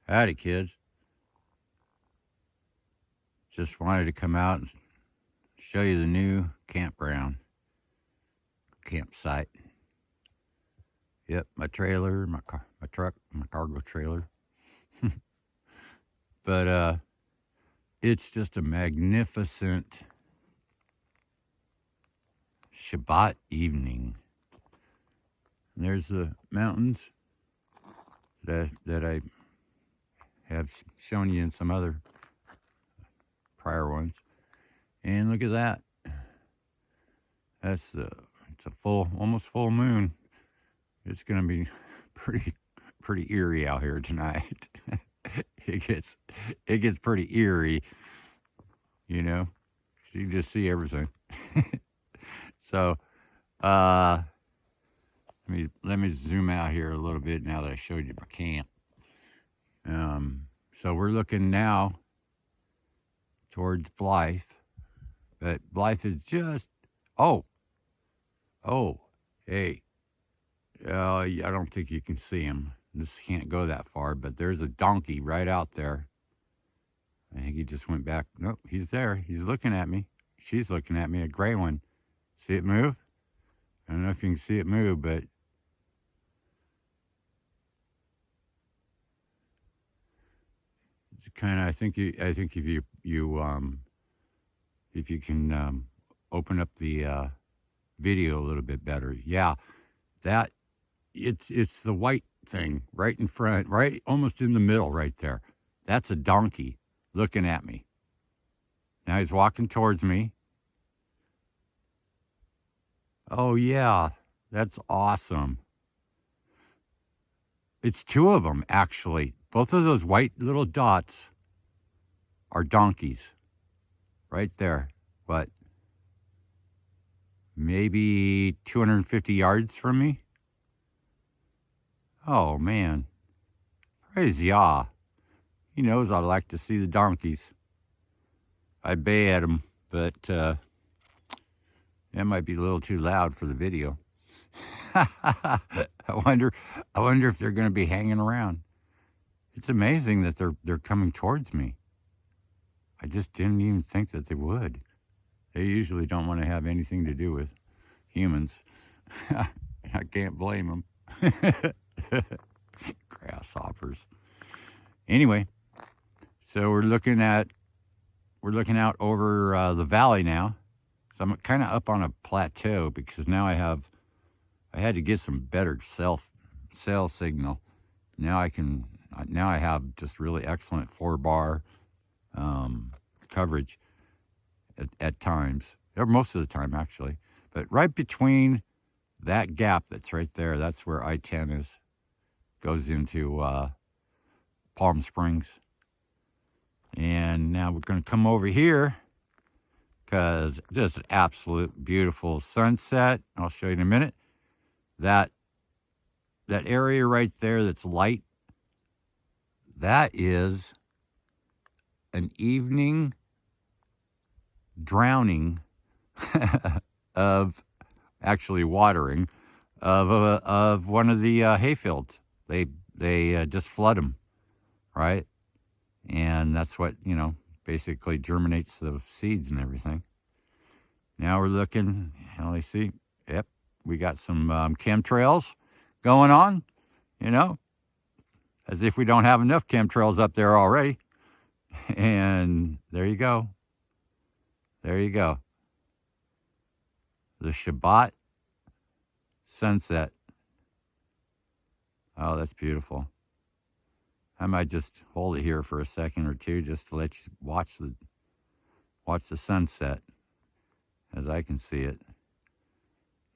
Howdy, kids. Just wanted to come out and show you the new campsite. Yep, my trailer, my truck, my cargo trailer. But it's just a magnificent Shabbat evening. And there's the mountains that I have shown you in some other prior ones. And look at that. It's a almost full moon. It's gonna be pretty eerie out here tonight. It gets pretty eerie, you know. You can just see everything. So, let me zoom out here a little bit now that I showed you my camp. So we're looking now towards Blythe, but Blythe is just hey. I don't think you can see him. This can't go that far, but there's a donkey right out there. I think he just went back. Nope, he's there. He's looking at me. She's looking at me, a gray one. See it move? I don't know if you can see it move, but it's kind of, I think if you can open up the video a little bit better. Yeah, that it's the white thing right in front, right almost in the middle right there. That's a donkey looking at me. Now he's walking towards me. Oh yeah, that's awesome. It's two of them, actually. Both of those white little dots are donkeys right there. What? Maybe 250 yards from me? Oh, man. Praise Yah. He knows I like to see the donkeys. I bay at them, but that might be a little too loud for the video. I wonder if they're going to be hanging around. It's amazing that they're coming towards me. I just didn't even think that they would. They usually don't want to have anything to do with humans. I can't blame them. Grasshoppers. Anyway, so we're looking out over the valley now. So I'm kind of up on a plateau because now I had to get some better cell signal. Now I have just really excellent 4-bar coverage at times, or most of the time actually. But right between that gap that's right there, that's where I-10 goes into Palm Springs. And now we're going to come over here because just an absolute beautiful sunset. I'll show you in a minute. That area right there that's light, that is an evening drowning of actually watering of one of the hayfields. They just flood them, right? And that's what, basically germinates the seeds and everything. Now we're looking, let's see. Yep, we got some chemtrails going on, as if we don't have enough chemtrails up there already. And there you go. There you go. The Shabbat sunset. Oh, that's beautiful. I might just hold it here for a second or two just to let you watch the sunset as I can see it.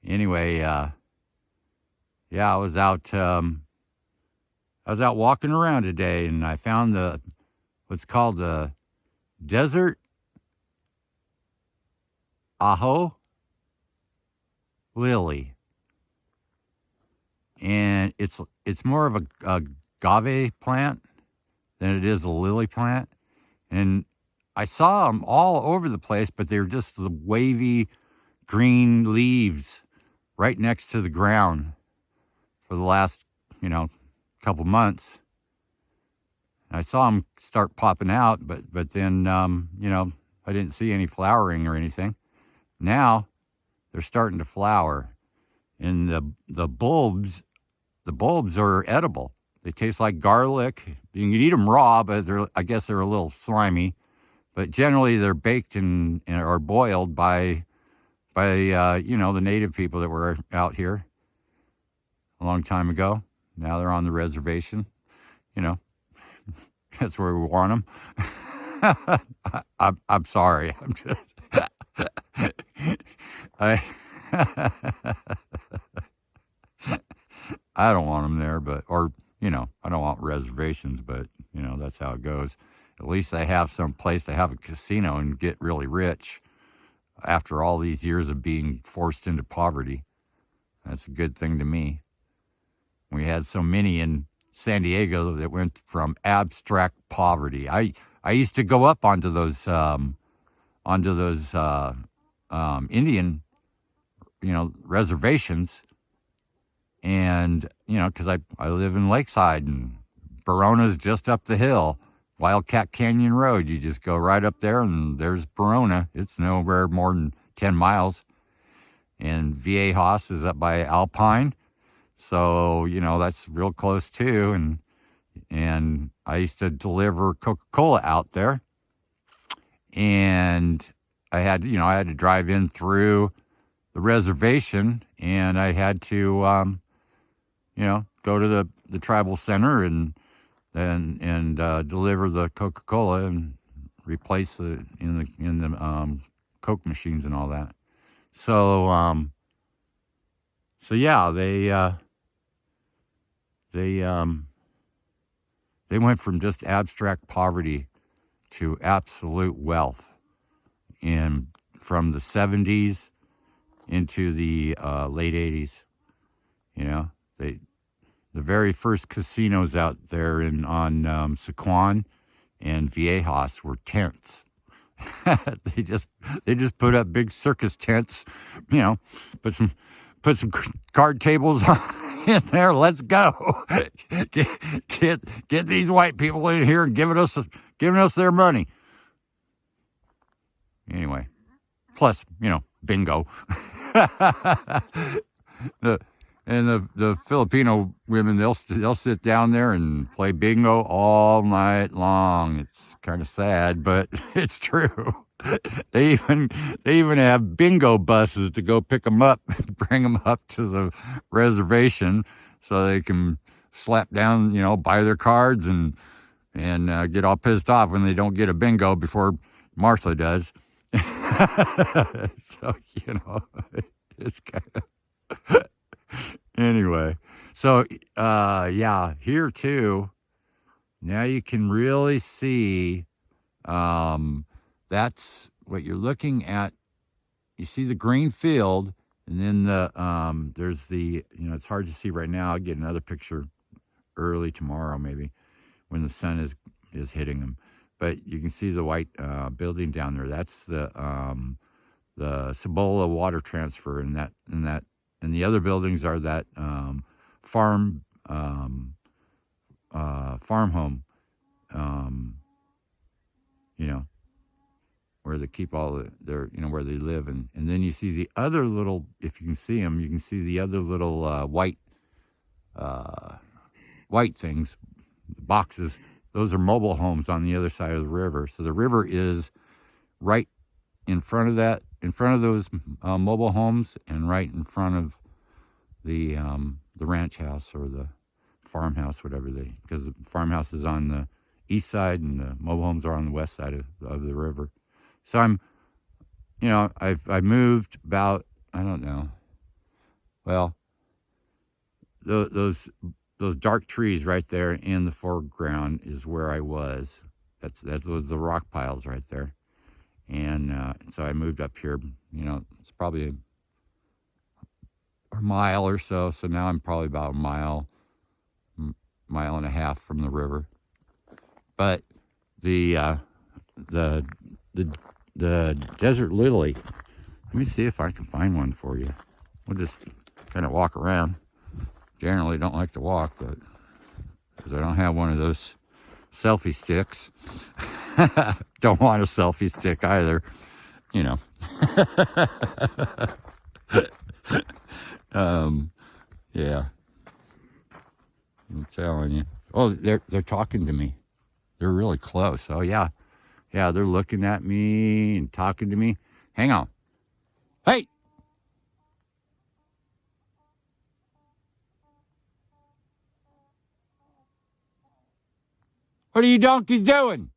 Anyway, yeah, I was out walking around today and I found what's called the Desert Ajo Lily. And it's more of a agave plant than it is a lily plant. And I saw them all over the place, but they're just the wavy green leaves right next to the ground for the last, couple months. And I saw them start popping out, but then, you know, I didn't see any flowering or anything. Now they're starting to flower, and the bulbs are edible. They taste like garlic. You can eat them raw, but I guess they're a little slimy. But generally, they're baked and or boiled by you know, the native people that were out here a long time ago. Now they're on the reservation. You know, that's where we want them. I'm sorry. I'm just I I don't want them there, or you know, I don't want reservations, but you know, that's how it goes. At least they have some place to have a casino and get really rich after all these years of being forced into poverty. That's a good thing to me. We had so many in San Diego that went from abstract poverty. I used to go up onto those Indian, you know, reservations, and you know, because I live in Lakeside, and Barona's just up the hill. Wildcat Canyon Road, you just go right up there and there's Barona. It's nowhere more than 10 miles. And Viejas is up by Alpine. So, you know, that's real close too. And I used to deliver Coca-Cola out there. And I had to drive in through the reservation, and I had to, you know, go to the tribal center and deliver the Coca-Cola and replace the in the Coke machines and all that. So yeah, they went from just abstract poverty to absolute wealth from the 70s into the late 80s. You know, the very first casinos out there on Sequan and Viejas were tents. they just put up big circus tents, you know, put some card tables in there. Let's go. get these white people in here and giving us their money. Anyway, plus, you know, bingo. The Filipino women, they'll sit down there and play bingo all night long. It's kind of sad, but it's true. They even have bingo buses to go pick them up and bring them up to the reservation so they can slap down, you know, buy their cards and get all pissed off when they don't get a bingo before Martha does. So, you know, it's kind of... Anyway, so, yeah, here too, now you can really see, that's what you're looking at. You see the green field, and then there's the, you know, it's hard to see right now. I'll get another picture early tomorrow, maybe, when the sun is hitting them. But you can see the white building down there. That's the Cibola water transfer, and the other buildings are that farm home, you know, where they keep all their, you know, where they live. And then you see the other little, if you can see them, you can see the other little white things, boxes. Those are mobile homes on the other side of the river. So the river is right in front of those mobile homes, and right in front of the ranch house or the farmhouse, because the farmhouse is on the east side and the mobile homes are on the west side of the river. So I moved about, I don't know, well, those dark trees right there in the foreground is where I was. That was the rock piles right there. And so I moved up here, you know, it's probably a mile or so. So now I'm probably about a mile and a half from the river. But the desert lily, let me see if I can find one for you. We'll just kind of walk around. Generally don't like to walk, but because I don't have one of those selfie sticks. Don't want a selfie stick either, you know. Yeah, I'm telling you. Oh, they're talking to me. They're really close. Oh yeah, yeah. They're looking at me and talking to me. Hang on. Hey. What are you donkeys doing?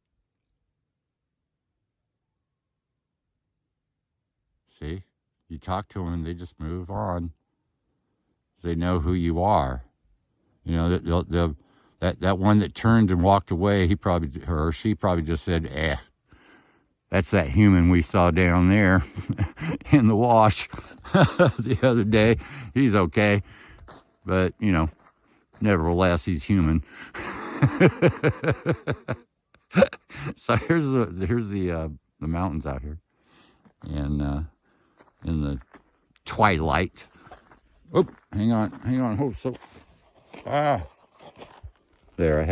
See, you talk to them and they just move on. They know who you are. You know, that one that turned and walked away, he probably, or she probably just said, that's that human we saw down there in the wash the other day. He's okay, but, you know, nevertheless, he's human. So here's the mountains out here, and in the twilight. Oh, hang on. Oh, so there,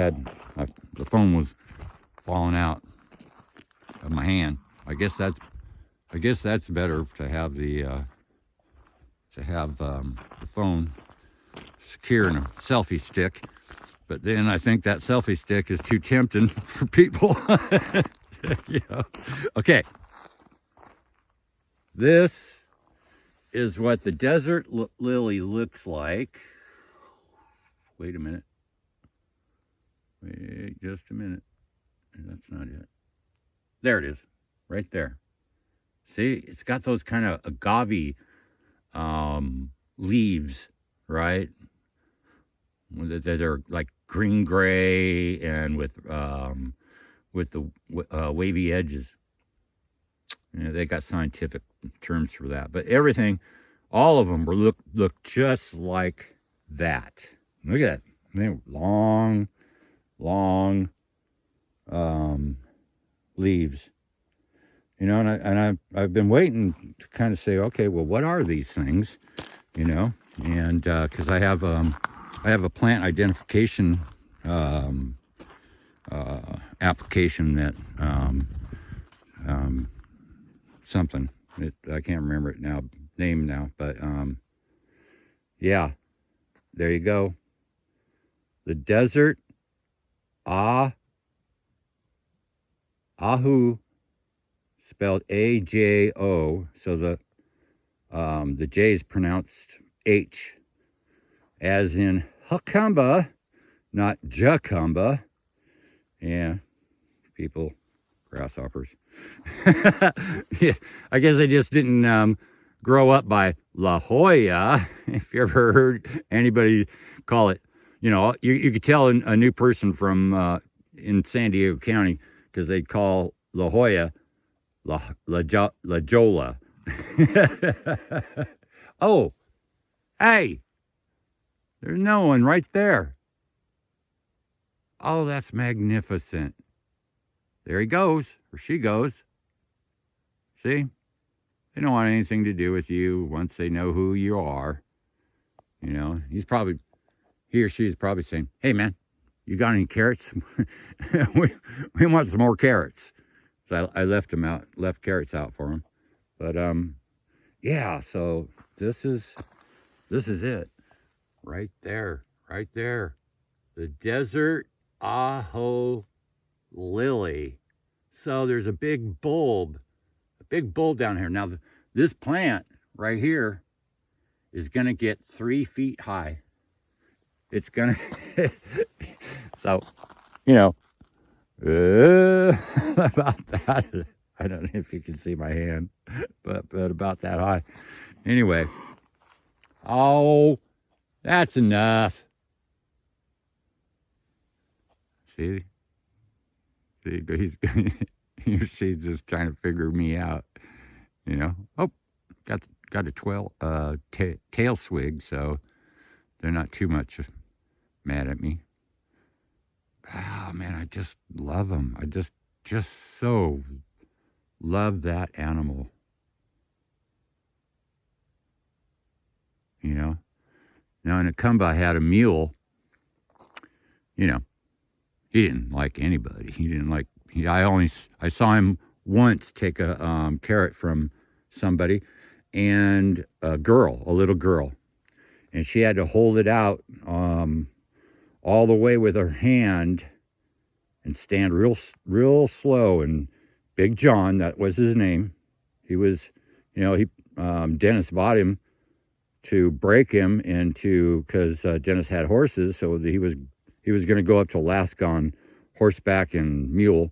the phone was falling out of my hand. I guess that's better to have the phone secure in a selfie stick. But then I think that selfie stick is too tempting for people. Yeah. Okay. This is what the desert lily looks like. Wait a minute. Wait just a minute. That's not it. There it is. Right there. See, it's got those kind of agave leaves, right? That are like green-gray and with the wavy edges. You know, they got scientific terms for that. But everything, all of them look just like that. Look at that. They're long leaves. You know, and I've been waiting to kind of say, okay, well, what are these things? You know, and because I have a plant identification application that something I can't remember it now, name now, but yeah, there you go. The Desert Ajo, spelled A-J-O, so the J is pronounced H, as in Hucumba, not Jacumba. Yeah, people, grasshoppers. Yeah, I guess I just didn't grow up by La Jolla. If you ever heard anybody call it, you know, you could tell a new person from in San Diego County because they'd call La Jolla La Jolla. Oh, hey, there's no one right there. Oh, that's magnificent. There he goes, or she goes. See? They don't want anything to do with you once they know who you are. You know, he or she is probably saying, hey, man, you got any carrots? we want some more carrots. So I left carrots out for him. But, yeah, so this is it. Right there. The Desert Ajo Lily. So there's a big bulb down here. Now, this plant right here is going to get 3 feet high. It's going to, so, you know, about that. I don't know if you can see my hand, but about that high. Anyway, oh, that's enough. See, she's just trying to figure me out, you know. Oh, got a tail swig, so they're not too much mad at me. Oh man, I just love them. I just so love that animal. You know. Now in Acumba, I had a mule. You know, He didn't like anybody. He didn't like. I saw him once take a carrot from somebody, and a little girl, and she had to hold it out all the way with her hand and stand real slow. And Big John, that was his name. He was, Dennis bought him to break him because Dennis had horses, so he was going to go up to Alaska on horseback and mule,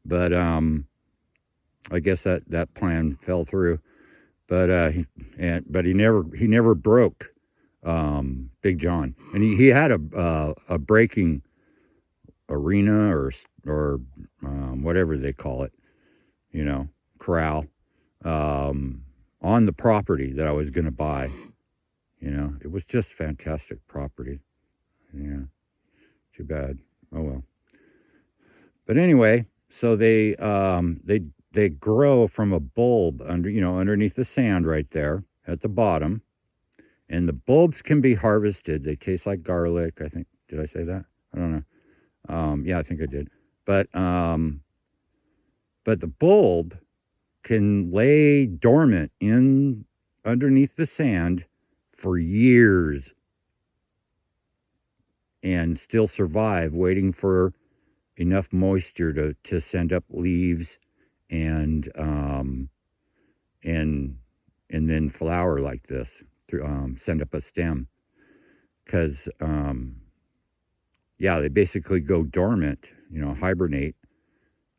but I guess that plan fell through. But he never broke Big John, and he had a breaking arena or whatever they call it, corral on the property that I was going to buy. It was just fantastic property. Yeah, too bad. Oh well. But anyway, so they grow from a bulb underneath the sand right there at the bottom, and the bulbs can be harvested. They taste like garlic. I think. Did I say that? I don't know. Yeah, I think I did. But the bulb can lay dormant underneath the sand for years and still survive, waiting for enough moisture to send up leaves and then flower like this, send up a stem. Because they basically go dormant, hibernate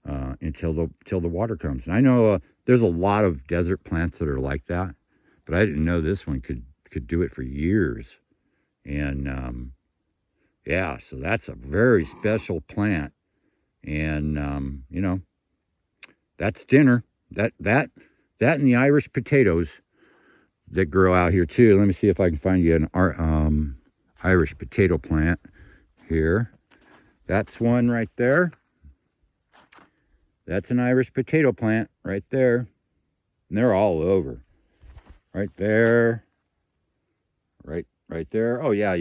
until the water comes. And I know there's a lot of desert plants that are like that, but I didn't know this one could do it for years. And so that's a very special plant. And that's dinner. That and the Irish potatoes that grow out here too. Let me see if I can find you an Irish potato plant here. That's one right there. That's an Irish potato plant right there. And they're all over. Right there. Right there. Oh yeah.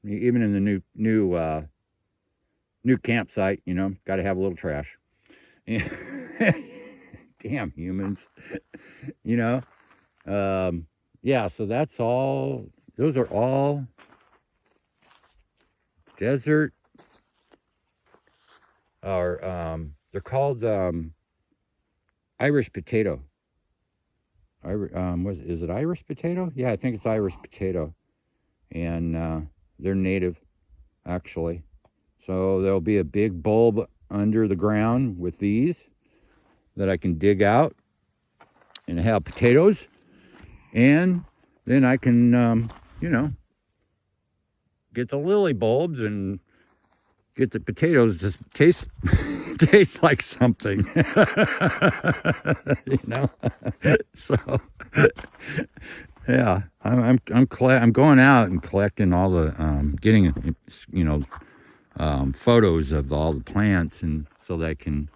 Even in the new campsite, got to have a little trash. Damn humans. So that's all. Those are all desert, or they're called Irish potato. Is it Irish potato? Yeah, I think it's Irish potato, and they're native, actually. So there'll be a big bulb under the ground with these that I can dig out and have potatoes, and then I can, get the lily bulbs and get the potatoes to taste like something, So, yeah, I'm going out and collecting all the getting photos of all the plants, and so that I can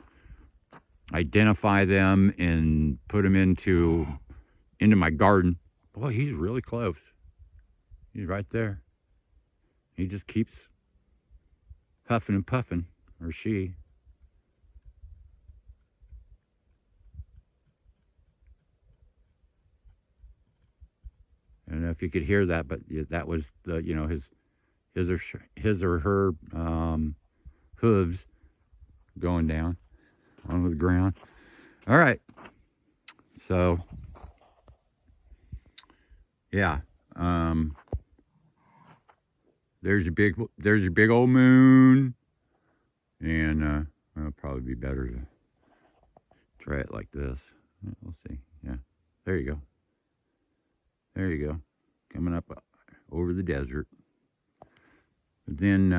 identify them and put them into my garden. Boy, he's really close. He's right there. He just keeps huffing and puffing, or she. I don't know if you could hear that, but that was the his or her hooves going down on the ground. All right, so yeah, there's your big old moon, and it'll probably be better to try it like this. We'll see. Yeah, there you go. There you go, coming up over the desert. But then,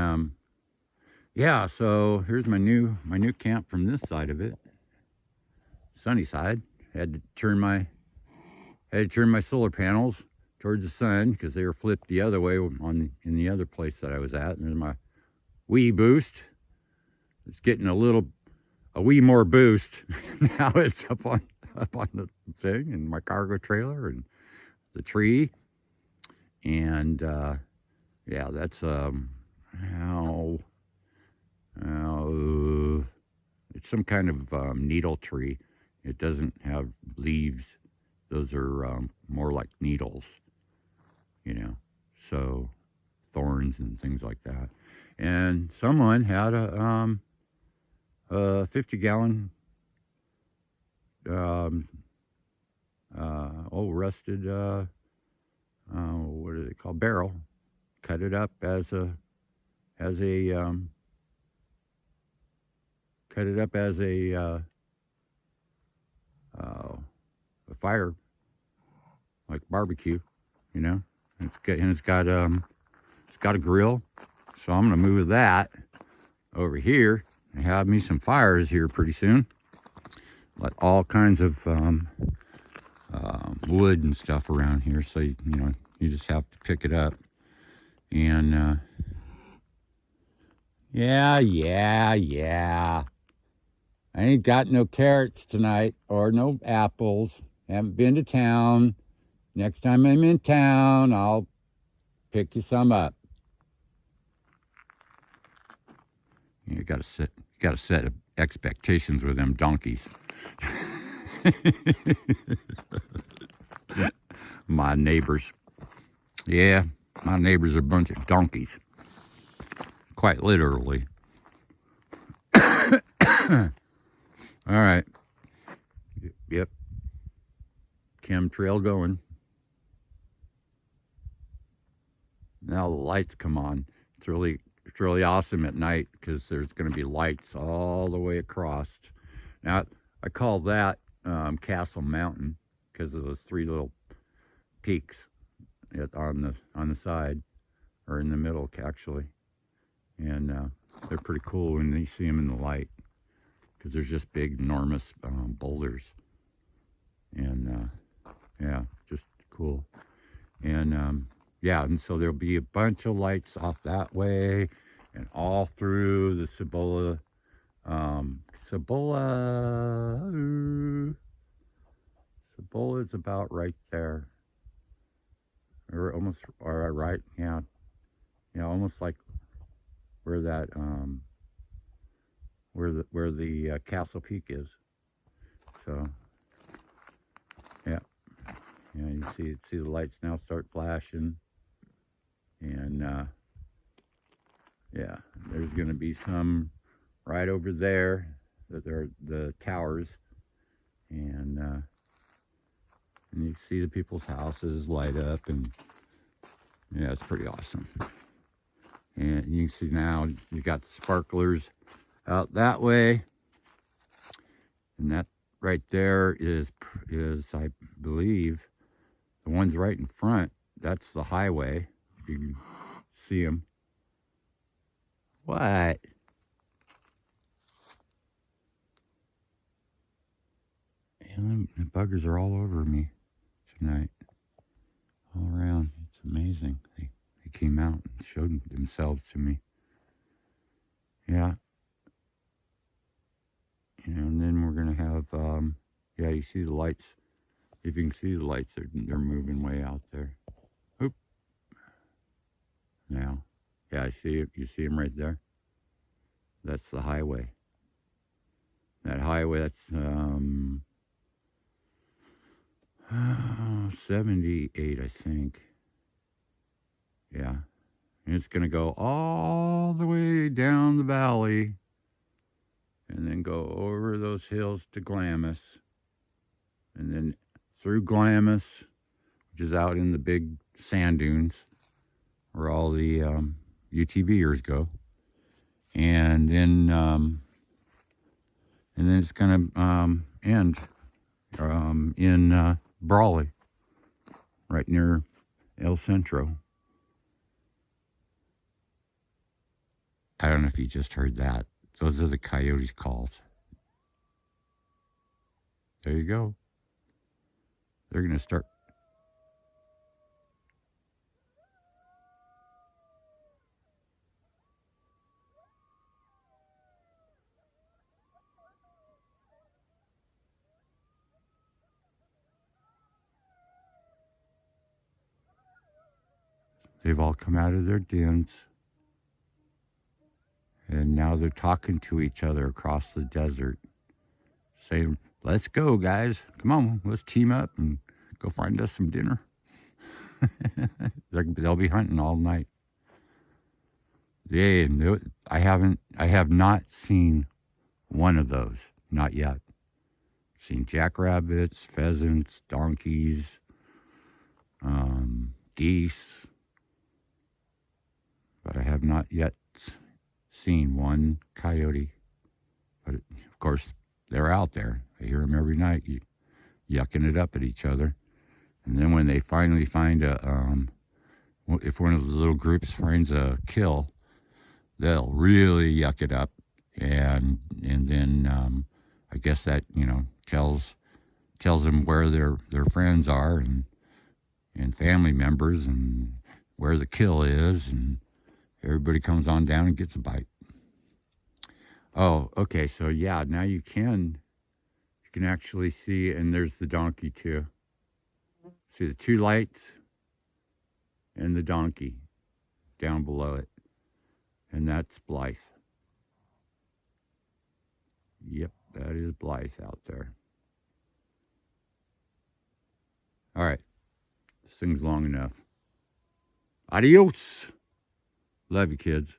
so here's my new camp from this side of it, sunny side. Had to turn my solar panels towards the sun because they were flipped the other way in the other place that I was at. And there's my wee boost. It's getting a wee more boost. Now it's up on the thing, and my cargo trailer and the tree. And that's it's some kind of needle tree. It doesn't have leaves. Those are more like needles, you know. So thorns and things like that. And someone had a 50-gallon old rusted what do they call, barrel. Cut it up as a cut it up as a fire, like barbecue, you know. It's got a grill, so I'm gonna move that over here and have me some fires here pretty soon. Let all kinds of wood and stuff around here, so you know, you just have to pick it up. And yeah. I ain't got no carrots tonight or no apples. Haven't been to town. Next time I'm in town, I'll pick you some up. You gotta set expectations with them donkeys. My neighbors. Yeah, my neighbors are a bunch of donkeys. Quite literally. All right. Yep. Chemtrail going. Now the lights come on. It's really awesome at night because there's going to be lights all the way across. Now I call that Castle Mountain because of those three little peaks on the side, or in the middle actually, and they're pretty cool when you see them in the light because there's just big, enormous boulders, and yeah, just cool. And yeah, and so there'll be a bunch of lights off that way and all through the Cibola. Cibola is about right there, or almost, or right, yeah, almost like where that where the Castle Peak is. So yeah, you see the lights now start flashing, and yeah, there's going to be some right over there that are the towers, and you see the people's houses light up, and yeah, it's pretty awesome. And you can see now you got the sparklers out that way, and that right there is I believe the ones right in front. That's the highway. If you can see them. What? And the buggers are all over me tonight, all around. It's amazing. They came out and showed themselves to me. Yeah. And then we're gonna have yeah, you see the lights. If you can see the lights, they're moving way out there. Oop. Now, yeah, I see it. You see them right there. That's the highway. That highway, that's 78, I think. Yeah. And it's going to go all the way down the valley and then go over those hills to Glamis, and then through Glamis, which is out in the big sand dunes where all the UTVers go. And then it's going to end in Brawley, right near El Centro. I don't know if you just heard that. Those are the coyotes' calls. There you go. They're going to start. They've all come out of their dens. And and now they're talking to each other across the desert, saying, "Let's go, guys. Come on, let's team up and go find us some dinner." They'll be hunting all night. I have not seen one of those, not yet. Seen jackrabbits, pheasants, donkeys, geese, but I have not yet seen one coyote. But of course, they're out there. I hear them every night, yucking it up at each other. And then when they finally find if one of the little groups finds a kill, they'll really yuck it up, and then I guess that tells them where their friends are and family members and where the kill is, and everybody comes on down and gets a bite. Oh, okay. So yeah, now you can actually see, and there's the donkey too. See the two lights and the donkey down below it, and that's Blythe. Yep, that is Blythe out there. All right, this thing's long enough. Adios. Love you, kids.